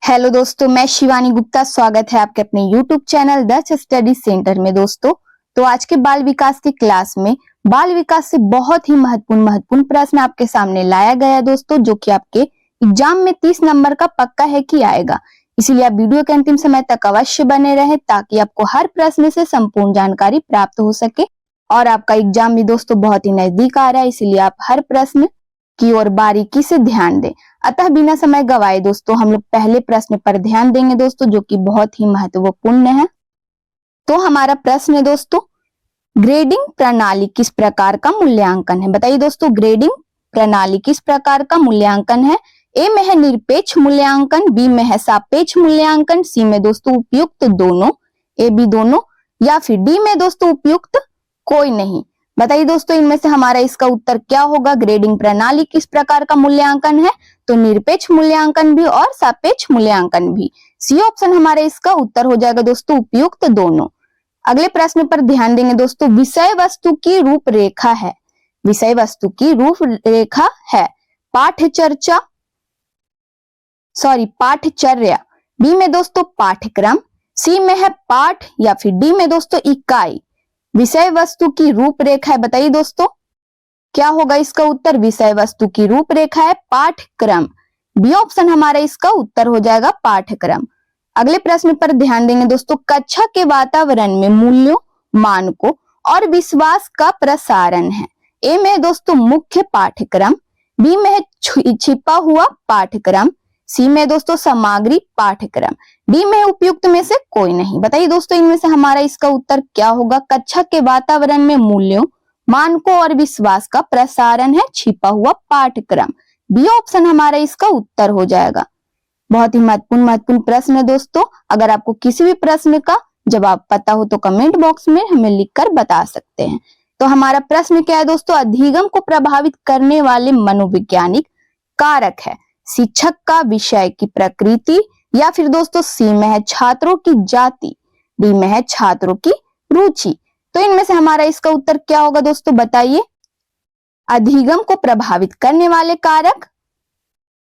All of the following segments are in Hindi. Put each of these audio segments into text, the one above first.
हेलो दोस्तों, मैं शिवानी गुप्ता। स्वागत है आपके अपने YouTube चैनल दक्ष स्टडी सेंटर में। दोस्तों, तो आज के बाल विकास की क्लास में बाल विकास से बहुत ही महत्वपूर्ण प्रश्न आपके सामने लाया गया है दोस्तों, जो कि आपके एग्जाम में 30 नंबर का पक्का है कि आएगा। इसीलिए आप वीडियो के अंतिम समय तक अवश्य बने रहे ताकि आपको हर प्रश्न से संपूर्ण जानकारी प्राप्त हो सके। और आपका एग्जाम भी दोस्तों बहुत ही नजदीक आ रहा है, इसीलिए आप हर प्रश्न की ओर बारीकी से ध्यान दें। अतः बिना समय गवाए दोस्तों हम लोग पहले प्रश्न पर ध्यान देंगे दोस्तों, जो कि बहुत ही महत्वपूर्ण है। तो हमारा प्रश्न है दोस्तों, ग्रेडिंग प्रणाली किस प्रकार का मूल्यांकन है? बताइए दोस्तों, ग्रेडिंग प्रणाली किस प्रकार का मूल्यांकन है? ए में है निरपेक्ष मूल्यांकन, बी में है सापेक्ष मूल्यांकन, सी में दोस्तों उपयुक्त दोनों, ए बी दोनों, या फिर डी में दोस्तों उपयुक्त कोई नहीं। बताइए दोस्तों, इनमें से हमारा इसका उत्तर क्या होगा? ग्रेडिंग प्रणाली किस प्रकार का मूल्यांकन है? तो निरपेक्ष मूल्यांकन भी और सापेक्ष मूल्यांकन भी। सी ऑप्शन हमारा इसका उत्तर हो जाएगा दोस्तों, उपयुक्त दोनों। अगले प्रश्न पर ध्यान देंगे दोस्तों, विषय वस्तु की रूपरेखा है। विषय वस्तु की रूपरेखा है पाठचर्या, बी में दोस्तों पाठ्यक्रम, सी में है पाठ, या फिर डी में दोस्तों इकाई। विषय वस्तु की रूपरेखा है, बताइए दोस्तों क्या होगा इसका उत्तर? विषय वस्तु की रूपरेखा है पाठ्यक्रम। बी ऑप्शन हमारा इसका उत्तर हो जाएगा पाठ्यक्रम। अगले प्रश्न पर ध्यान देंगे दोस्तों, कक्षा के वातावरण में मूल्यों, मानकों और विश्वास का प्रसारण है। ए में दोस्तों मुख्य पाठ्यक्रम, बी में है छिपा हुआ पाठ्यक्रम, सी में दोस्तों सामग्री पाठ्यक्रम, डी में उपयुक्त में से कोई नहीं। बताइए दोस्तों, इनमें से हमारा इसका उत्तर क्या होगा? कक्षा के वातावरण में मूल्यों, मानकों और विश्वास का प्रसारण है छिपा हुआ पाठ्यक्रम। बी ऑप्शन हमारा इसका उत्तर हो जाएगा। बहुत ही महत्वपूर्ण प्रश्न है दोस्तों। अगर आपको किसी भी प्रश्न का जवाब पता हो तो कमेंट बॉक्स में हमें लिखकर बता सकते हैं। तो हमारा प्रश्न क्या है दोस्तों? अधिगम को प्रभावित करने वाले मनोवैज्ञानिक कारक है। शिक्षक का विषय की प्रकृति, या फिर दोस्तों सी में है छात्रों की जाति, डी में है छात्रों की रुचि। तो इनमें से हमारा इसका उत्तर क्या होगा दोस्तों? बताइए। अधिगम को प्रभावित करने वाले कारक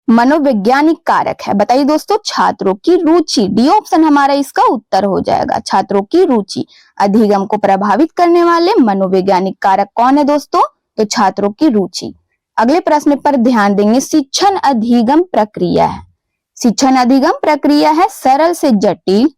मनोवैज्ञानिक कारक है। बताइए दोस्तों, छात्रों की रुचि। डी ऑप्शन हमारा इसका उत्तर हो जाएगा, छात्रों की रुचि। अधिगम को प्रभावित करने वाले मनोवैज्ञानिक कारक कौन है दोस्तों? तो छात्रों की रुचि। अगले प्रश्न पर ध्यान देंगे, शिक्षण अधिगम प्रक्रिया है। शिक्षण अधिगम प्रक्रिया है सरल से जटिल,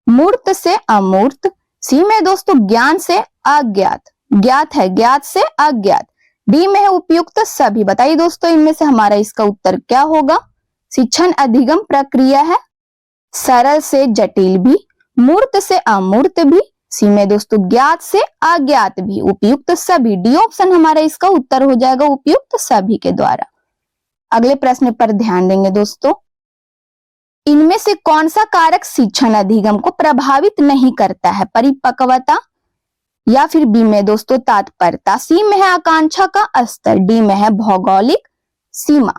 मूर्त से अमूर्त, सी में दोस्तों ज्ञान से अज्ञात, ज्ञात से अज्ञात, डी में है उपयुक्त सभी। बताइए दोस्तों, इनमें से हमारा इसका उत्तर क्या होगा? शिक्षण अधिगम प्रक्रिया है सरल से जटिल भी, मूर्त से अमूर्त भी, सी में दोस्तों ज्ञात से अज्ञात भी, उपयुक्त सभी। डी ऑप्शन हमारा इसका उत्तर हो जाएगा, उपयुक्त सभी के द्वारा। अगले प्रश्न पर ध्यान देंगे दोस्तों, इनमें से कौन सा कारक शिक्षण अधिगम को प्रभावित नहीं करता है? परिपक्वता, या फिर बी में दोस्तों तात्पर्यता, सी में है आकांक्षा का स्तर, डी में है भौगोलिक सीमा।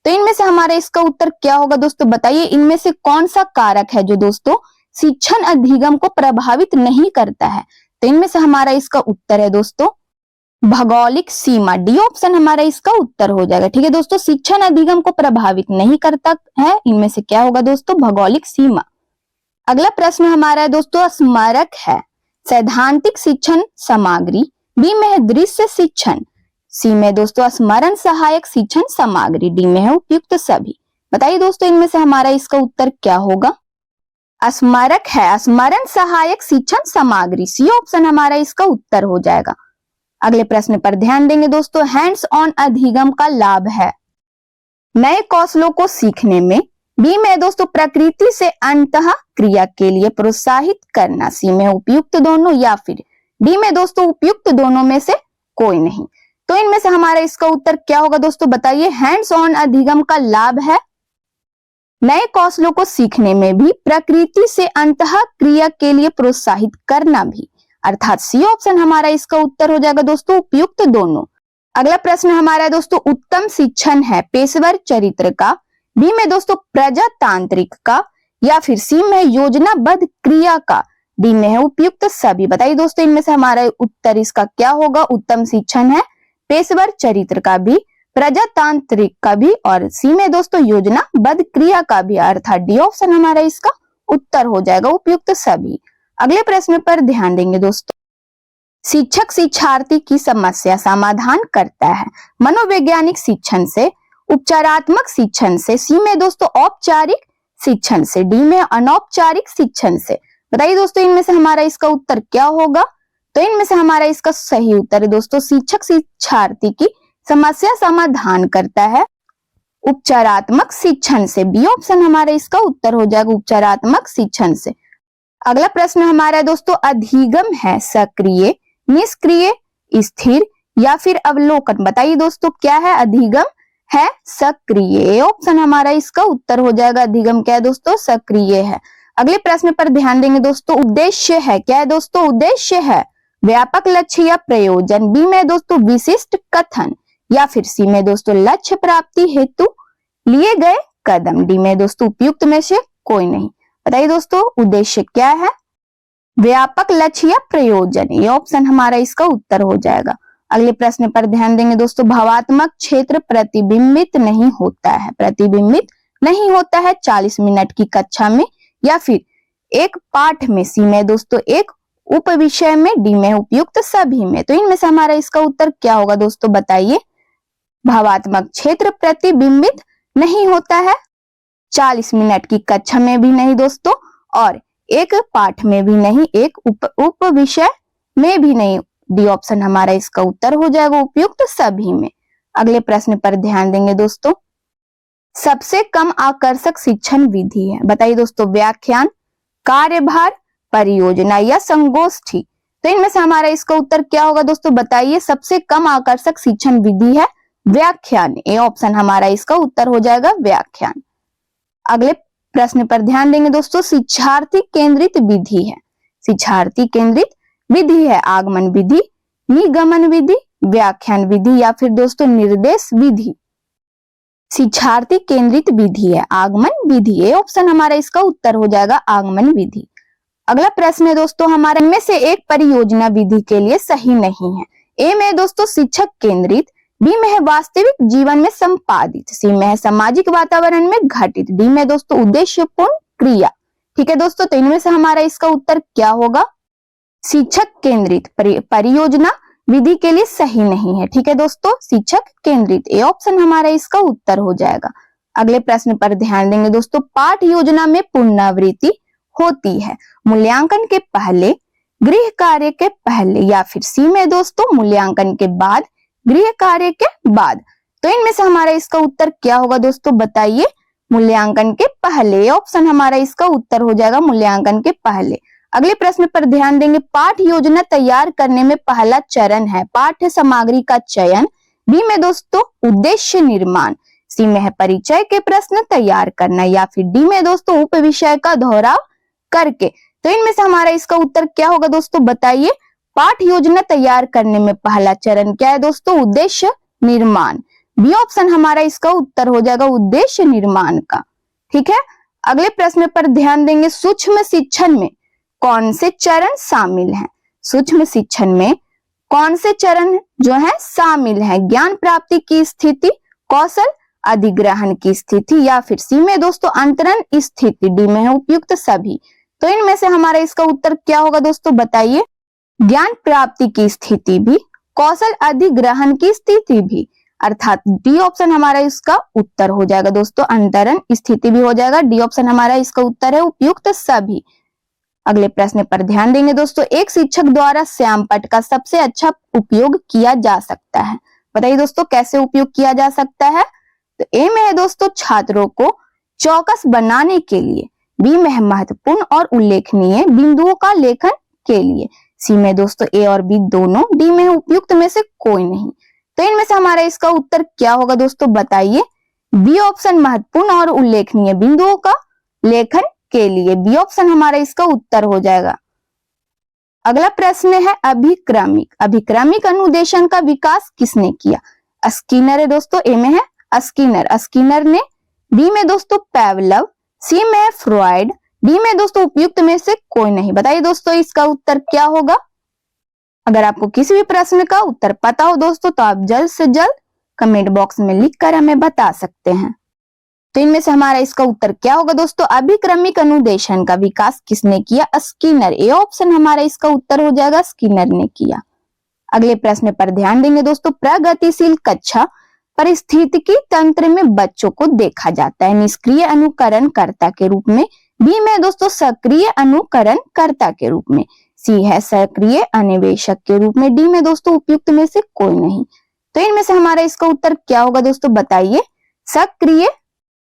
तो इनमें से हमारा इसका उत्तर क्या होगा दोस्तों? बताइए, इनमें से कौन सा कारक है जो दोस्तों शिक्षण अधिगम को प्रभावित नहीं करता है? तो इनमें से हमारा इसका उत्तर है दोस्तों भौगोलिक सीमा। डी ऑप्शन हमारा इसका उत्तर हो जाएगा। ठीक है दोस्तों, शिक्षण अधिगम को प्रभावित नहीं करता है, इनमें से क्या होगा दोस्तों? भौगोलिक सीमा। अगला प्रश्न हमारा है दोस्तों, स्मारक है सैद्धांतिक शिक्षण सामग्री, बी में है दृश्य शिक्षण, सी में दोस्तों स्मरण सहायक शिक्षण सामग्री, डी में है उपयुक्त सभी। बताइए दोस्तों, इनमें से हमारा इसका उत्तर क्या होगा? स्मारक है स्मरण सहायक शिक्षण सामग्री, सी ऑप्शन हमारा इसका उत्तर हो जाएगा। अगले प्रश्न पर ध्यान देंगे दोस्तों, हैंड्स ऑन अधिगम का लाभ है नए कौशलों को सीखने में, बी में दोस्तों प्रकृति से अंतः क्रिया के लिए प्रोत्साहित करना, सी में उपयुक्त दोनों, या फिर डी में दोस्तों उपयुक्त दोनों में से कोई नहीं। तो इनमें से हमारा इसका उत्तर क्या होगा दोस्तों? बताइए। हैंड्स ऑन अधिगम का लाभ है नए कौशलों को सीखने में भी, प्रकृति से अंतः क्रिया के लिए प्रोत्साहित करना भी, अर्थात सी ऑप्शन हमारा इसका उत्तर हो जाएगा दोस्तों उपयुक्त दोनों। अगला प्रश्न हमारा है दोस्तों, उत्तम शिक्षण है पेशेवर चरित्र का, बी में दोस्तों प्रजातांत्रिक का, या फिर सी में योजनाबद्ध क्रिया का, डी में है उपयुक्त सभी। बताइए दोस्तों, इनमें से हमारा उत्तर इसका क्या होगा? उत्तम शिक्षण है पेशेवर चरित्र का भी, प्रजातांत्रिक का भी, और सी में दोस्तों योजनाबद्ध क्रिया का भी, अर्थात डी ऑप्शन हमारा इसका उत्तर हो जाएगा उपयुक्त सभी। अगले प्रश्न पर ध्यान देंगे दोस्तों। शिक्षक शिक्षार्थी की समस्या समाधान करता है। मनोवैज्ञानिक शिक्षण से, उपचारात्मक शिक्षण से, सी में दोस्तों औपचारिक शिक्षण से, डी में अनौपचारिक शिक्षण से। बताइए दोस्तों इनमें से हमारा इसका उत्तर क्या होगा? तो इनमें से हमारा इसका सही उत्तर है दोस्तों शिक्षक शिक्षार्थी की समस्या समाधान करता है उपचारात्मक शिक्षण से। बी ऑप्शन हमारा इसका उत्तर हो जाएगा उपचारात्मक शिक्षण से। अगला प्रश्न हमारा दोस्तों अधिगम है सक्रिय, निष्क्रिय, स्थिर या फिर अवलोकन। बताइए दोस्तों क्या है? अधिगम है सक्रिय। ऑप्शन हमारा इसका उत्तर हो जाएगा अधिगम क्या है दोस्तों? सक्रिय है। अगले प्रश्न पर ध्यान देंगे दोस्तों। उद्देश्य है क्या है दोस्तों? उद्देश्य है व्यापक लक्ष्य या प्रयोजन। बी में दोस्तों विशिष्ट कथन, या फिर सी में दोस्तों लक्ष्य प्राप्ति हेतु लिए गए कदम। डी में दोस्तों उपयुक्त में से कोई नहीं। बताइए दोस्तों उद्देश्य क्या है? व्यापक लक्ष्य या प्रयोजन। ये ऑप्शन हमारा इसका उत्तर हो जाएगा। अगले प्रश्न पर ध्यान देंगे दोस्तों। भावात्मक क्षेत्र प्रतिबिंबित नहीं होता है। प्रतिबिंबित नहीं होता है 40 मिनट की कक्षा में, या फिर एक पाठ में। सी में दोस्तों एक उप विषय में, डी में उपयुक्त सभी में। तो इनमें से हमारा इसका उत्तर क्या होगा दोस्तों? बताइए। भावात्मक क्षेत्र प्रतिबिंबित नहीं होता है 40 मिनट की कक्षा में भी नहीं दोस्तों, और एक पाठ में भी नहीं, एक उप विषय में भी नहीं। डी ऑप्शन हमारा इसका उत्तर हो जाएगा उपयुक्त सभी में। अगले प्रश्न पर ध्यान देंगे दोस्तों। सबसे कम आकर्षक शिक्षण विधि है। बताइए दोस्तों व्याख्यान, कार्यभार, परियोजना या संगोष्ठी। तो इनमें से हमारा इसका उत्तर क्या होगा दोस्तों? बताइए। सबसे कम आकर्षक शिक्षण विधि है व्याख्यान। ए ऑप्शन हमारा इसका उत्तर हो जाएगा व्याख्यान। अगले प्रश्न पर ध्यान देंगे दोस्तों। शिक्षार्थी केंद्रित विधि है। शिक्षार्थी केंद्रित विधि है आगमन विधि, निगमन विधि, व्याख्यान विधि या फिर दोस्तों निर्देश विधि। शिक्षार्थी केंद्रित विधि है आगमन विधि। ए ऑप्शन हमारा इसका उत्तर हो जाएगा आगमन विधि। अगला प्रश्न है दोस्तों हमारे में से एक परियोजना विधि के लिए सही नहीं है। ए में दोस्तों शिक्षक केंद्रित, बी में है वास्तविक जीवन में संपादित, सी में है सामाजिक वातावरण में घटित, डी में दोस्तों उद्देश्यपूर्ण क्रिया। ठीक है दोस्तों, तो इनमें से हमारा इसका उत्तर क्या होगा? शिक्षक केंद्रित परियोजना विधि के लिए सही नहीं है। ठीक है दोस्तों, शिक्षक केंद्रित ए ऑप्शन हमारा इसका उत्तर हो जाएगा। अगले प्रश्न पर ध्यान देंगे दोस्तों। पाठ योजना में पुनरावृत्ति होती है मूल्यांकन के पहले, गृह कार्य के पहले या फिर सी में दोस्तों मूल्यांकन के बाद, गृह कार्य के बाद। तो इनमें से हमारा इसका उत्तर क्या होगा दोस्तों? बताइए। मूल्यांकन के पहले ऑप्शन हमारा इसका उत्तर हो जाएगा मूल्यांकन के पहले। अगले प्रश्न पर ध्यान देंगे। पाठ योजना तैयार करने में पहला चरण है पाठ्य सामग्री का चयन, बी में दोस्तों उद्देश्य निर्माण, सी में है परिचय के प्रश्न तैयार करना या फिर डी में दोस्तों उप विषय का दोहराव करके। तो इनमें से हमारा इसका उत्तर क्या होगा दोस्तों? बताइए। पाठ योजना तैयार करने में पहला चरण क्या है दोस्तों? उद्देश्य निर्माण। बी ऑप्शन हमारा इसका उत्तर हो जाएगा उद्देश्य निर्माण का। ठीक है, अगले प्रश्न पर ध्यान देंगे। सूक्ष्म शिक्षण में कौन से चरण शामिल हैं? सूक्ष्म शिक्षण में कौन से चरण जो है शामिल है? ज्ञान प्राप्ति की स्थिति, कौशल अधिग्रहण की स्थिति या फिर सी में दोस्तों अंतरण स्थिति, डी में है उपयुक्त सभी। तो इनमें से हमारा इसका उत्तर क्या होगा दोस्तों? बताइए। ज्ञान प्राप्ति की स्थिति भी, कौशल अधिग्रहण की स्थिति भी, अर्थात डी ऑप्शन हमारा इसका उत्तर हो जाएगा दोस्तों अंतरण स्थिति भी हो जाएगा। डी ऑप्शन हमारा इसका उत्तर है उपयुक्त सभी। अगले प्रश्न पर ध्यान देंगे दोस्तों। एक शिक्षक द्वारा श्यामपट्ट का सबसे अच्छा उपयोग किया जा सकता है। बताइए दोस्तों कैसे उपयोग किया जा सकता है? तो ए में है दोस्तों छात्रों को चौकस बनाने के लिए, बी में है महत्वपूर्ण और उल्लेखनीय बिंदुओं का लेखन के लिए, सी में दोस्तों ए और बी दोनों, डी में है उपयुक्त में से कोई नहीं। तो इनमें से हमारा इसका उत्तर क्या होगा दोस्तों? बताइए। बी ऑप्शन महत्वपूर्ण और उल्लेखनीय बिंदुओं का लेखन के लिए, बी ऑप्शन हमारा इसका उत्तर हो जाएगा। अगला प्रश्न है अभिक्रमिक। अभिक्रमिक अनुदेशन का विकास किसने किया? स्किनर है दोस्तों, ए में है स्किनर ने, बी में दोस्तों पैवलव, सी में है फ्रॉइड, डी में दोस्तों उपयुक्त में से कोई नहीं। बताइए दोस्तों इसका उत्तर क्या होगा? अगर आपको किसी भी प्रश्न का उत्तर पता हो दोस्तों तो आप जल्द से जल्द कमेंट बॉक्स में लिखकर हमें बता सकते हैं। तो इनमें से हमारा इसका उत्तर क्या होगा दोस्तों? अभिक्रमिक अनुदेशन का विकास किसने किया? स्किनर। ए ऑप्शन हमारा इसका उत्तर हो जाएगा, स्किनर ने किया। अगले प्रश्न पर ध्यान देंगे दोस्तों। प्रगतिशील कक्षा परिस्थितिकी तंत्र में बच्चों को देखा जाता है निष्क्रिय अनुकरणकर्ता के रूप में, बी में दोस्तों सक्रिय अनुकरणकर्ता के रूप में, सी है सक्रिय अन्वेषक के रूप में, डी में दोस्तों उपयुक्त में से कोई नहीं। तो इनमें से हमारा इसका उत्तर क्या होगा दोस्तों? बताइए। सक्रिय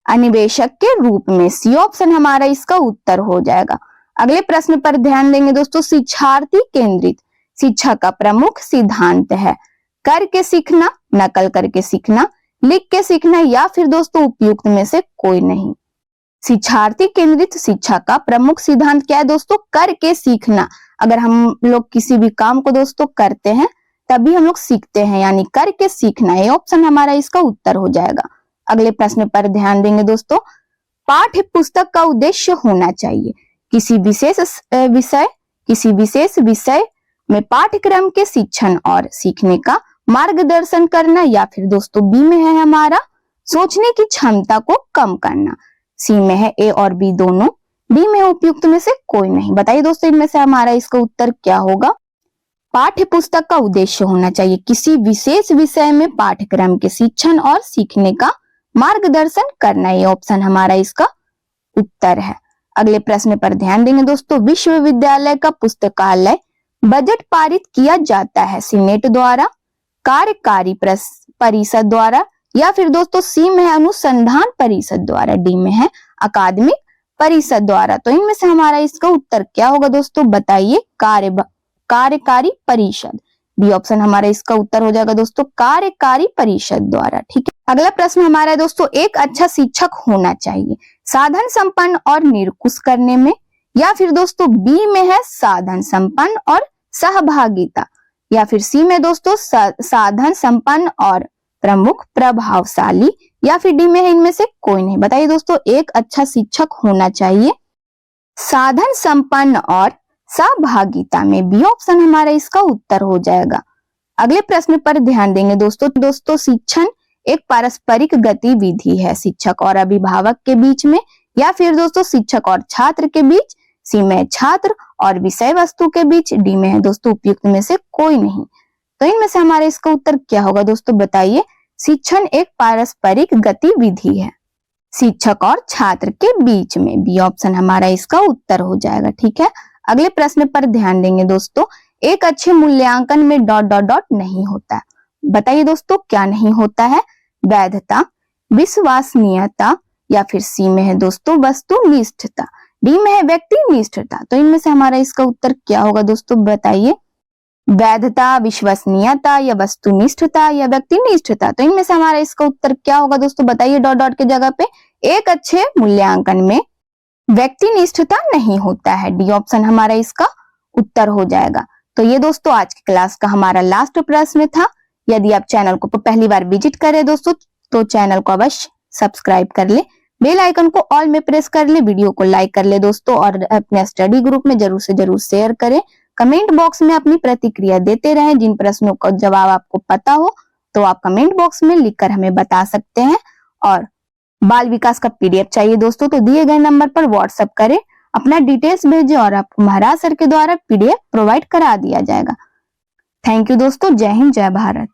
अन्वेषक के रूप में, सी ऑप्शन हमारा इसका उत्तर हो जाएगा। अगले प्रश्न पर ध्यान देंगे दोस्तों। शिक्षार्थी केंद्रित शिक्षा का प्रमुख सिद्धांत है करके सीखना, नकल करके सीखना, लिख के सीखना, या फिर दोस्तों उपयुक्त में से कोई नहीं। शिक्षार्थी केंद्रित शिक्षा का प्रमुख सिद्धांत क्या है दोस्तों? करके सीखना। अगर हम लोग किसी भी काम को दोस्तों करते हैं तभी हम लोग सीखते हैं, यानी करके सीखना। ये ऑप्शन हमारा इसका उत्तर हो जाएगा। अगले प्रश्न पर ध्यान देंगे दोस्तों। पाठ्य पुस्तक का उद्देश्य होना चाहिए किसी विशेष विषय में पाठ्यक्रम के शिक्षण और सीखने का मार्गदर्शन करना, या फिर दोस्तों बी में है हमारा सोचने की क्षमता को कम करना, सी में है ए और बी दोनों, डी में है उपयुक्त में से कोई नहीं। बताइए दोस्तों इनमें से हमारा इसका उत्तर क्या होगा? पाठ्य पुस्तक का उद्देश्य होना चाहिए किसी विशेष विषय में पाठ्यक्रम के शिक्षण और सीखने का मार्गदर्शन करना, ये ऑप्शन हमारा इसका उत्तर है। अगले प्रश्न पर ध्यान देंगे दोस्तों। विश्वविद्यालय का पुस्तकालय बजट पारित किया जाता है सीनेट द्वारा, कार्यकारी परिषद द्वारा, या फिर दोस्तों सी में है अनुसंधान परिषद द्वारा, डी में है अकादमिक परिषद द्वारा। तो इनमें से हमारा इसका उत्तर क्या होगा दोस्तों? बताइए। कार्यकारी परिषद, बी ऑप्शन हमारा इसका उत्तर हो जाएगा दोस्तों, कार्यकारी परिषद द्वारा। ठीक है। अगला प्रश्न हमारा है दोस्तों। एक अच्छा शिक्षक होना चाहिए साधन संपन्न और निरंकुश करने में, या फिर दोस्तों बी में है साधन संपन्न और सहभागिता, या फिर सी में दोस्तों साधन संपन्न और प्रमुख प्रभावशाली, या फिर डी में है इनमें से कोई नहीं। बताइए दोस्तों। एक अच्छा शिक्षक होना चाहिए साधन संपन्न और सहभागिता में, बी ऑप्शन हमारा इसका उत्तर हो जाएगा। अगले प्रश्न पर ध्यान देंगे दोस्तों। शिक्षण एक पारस्परिक गतिविधि है शिक्षक और अभिभावक के बीच में, या फिर दोस्तों शिक्षक और छात्र के बीच, सी में छात्र और विषय वस्तु के बीच, डी में है दोस्तों उपयुक्त में से कोई नहीं। तो इनमें से हमारा इसका उत्तर क्या होगा दोस्तों? बताइए। शिक्षण एक पारस्परिक गतिविधि है शिक्षक और छात्र के बीच में, बी ऑप्शन हमारा इसका उत्तर हो जाएगा। ठीक है। अगले प्रश्न पर ध्यान देंगे दोस्तों। एक अच्छे मूल्यांकन में ... नहीं होता। बताइए दोस्तों क्या नहीं होता है? वैधता, विश्वसनीयता, या फिर सी में है दोस्तों वस्तुनिष्ठता, डी में है व्यक्तिनिष्ठता। तो इनमें से हमारा इसका उत्तर क्या होगा दोस्तों? बताइए। वैधता, विश्वसनीयता, या वस्तुनिष्ठता, या व्यक्तिनिष्ठता। तो इनमें से हमारा इसका उत्तर क्या होगा दोस्तों? बताइए। ... के जगह पे एक अच्छे मूल्यांकन में व्यक्तिनिष्ठता नहीं होता है, डी ऑप्शन हमारा इसका उत्तर हो जाएगा। तो ये दोस्तों आज की क्लास का हमारा लास्ट प्रश्न था। यदि आप चैनल को पहली बार विजिट करें दोस्तों तो चैनल को अवश्य सब्सक्राइब कर ले, बेल आइकन को ऑल में प्रेस कर ले, वीडियो को लाइक कर ले दोस्तों, और अपने स्टडी ग्रुप में जरूर से जरूर शेयर करें। कमेंट बॉक्स में अपनी प्रतिक्रिया देते रहें। जिन प्रश्नों का जवाब आपको पता हो तो आप कमेंट बॉक्स में लिखकर हमें बता सकते हैं। और बाल विकास का पीडीएफ चाहिए दोस्तों तो दिए गए नंबर पर व्हाट्सएप करें, अपना डिटेल्स भेजें और आपको महाराज सर के द्वारा पीडीएफ प्रोवाइड करा दिया जाएगा। थैंक यू दोस्तों। जय हिंद, जय भारत।